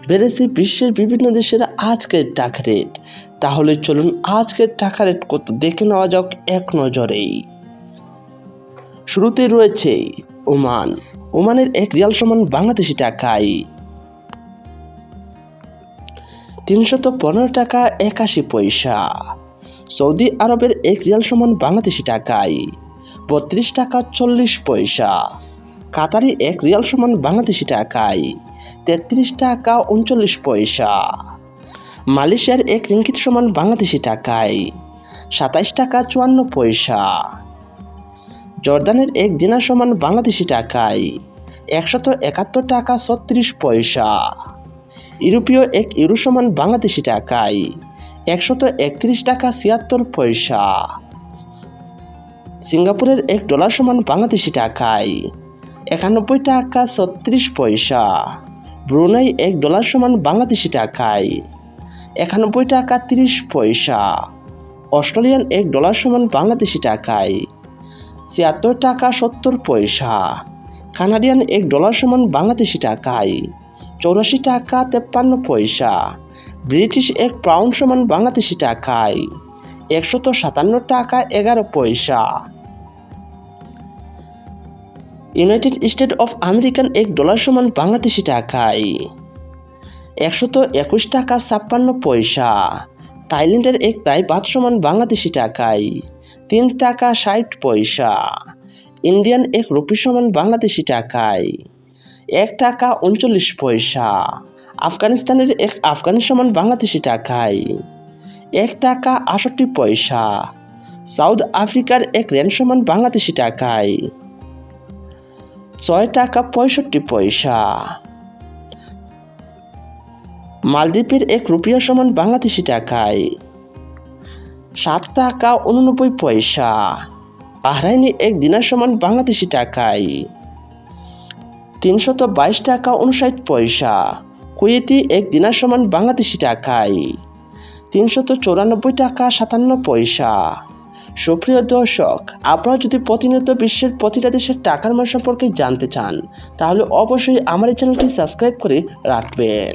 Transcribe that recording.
বেড়েছে বিশ্বের বিভিন্ন দেশের আজকের টাকা রেট। তাহলে চলুন আজকের টাকা রেট কত দেখে নেওয়া যাক এক নজরেই। শুরুতে রয়েছে ওমান। ওমানের 1 রিয়াল সমান বাংলাদেশি টাকায় 315 টাকা 81 পয়সা। সৌদি আরবের 1 রিয়াল সমান বাংলাদেশি টাকায় 32 টাকা 40 পয়সা। কাতারি 1 রিয়াল সমান বাংলাদেশি টাকায় 33 টাকা 39 পয়সা। মালয়েশিয়ার 1 রিঙ্গিত সমান বাংলাদেশি টাকায় 27 টাকা 54 পয়সা। জর্দানের 1 দিনার সমান বাংলাদেশি টাকায় 171 টাকা 36 পয়সা। ইউরোপীয় 1 ইউরো সমান বাংলাদেশি টাকায় 131 টাকা 76 পয়সা। সিঙ্গাপুরের 1 ডলার সমান বাংলাদেশি টাকায় 91 টাকা 36 পয়সা। ব্রুনাই 1 ডলার সমান বাংলাদেশি টাকায় 91 টাকা 30 পয়সা। অস্ট্রেলিয়ান 1 ডলার সমান বাংলাদেশি টাকায় 76 টাকা 70 পয়সা। কানাডিয়ান 1 ডলার সমান বাংলাদেশি টাকায় 84 টাকা 53 পয়সা। ব্রিটিশ 1 পাউন্ড সমান বাংলাদেশি টাকায় 157 টাকা 11 পয়সা। United state of American 1 dollar সমান বাংলাদেশি টাকায় 121 টাকা 56 পয়সা। থাইল্যান্ডের 1 তাই বাত সমান বাংলাদেশি টাকায় 3 টাকা 60 পয়সা। ইন্ডিয়ান 1 রুপি সমান বাংলাদেশি টাকায় 1 টাকা 39 পয়সা। আফগানিস্তানের 1 আফগানি সমান বাংলাদেশি টাকায় 1 টাকা 68 পয়সা। সাউথ আফ্রিকার 1 রেন সমান বাংলাদেশি টাকায় 6 টাকা 65 পয়সা। মালদ্বীপের 1 রুপিয়া সমান বাংলাদেশি টাকায় 7 টাকা 89 পয়সা। বাহরাইনি 1 দিনার সমান বাংলাদেশি টাকায় 322 টাকা 59 পয়সা। কুয়েতি 1 দিনার সমান বাংলাদেশি টাকায় 394 টাকা 57 পয়সা। সুপ্রিয় দর্শক, আপনারা যদি প্রতিনিয়ত বিশ্বের প্রতিটা দেশের টাকার মান সম্পর্কে জানতে চান তাহলে অবশ্যই আমার এই চ্যানেলটি সাবস্ক্রাইব করে রাখবেন।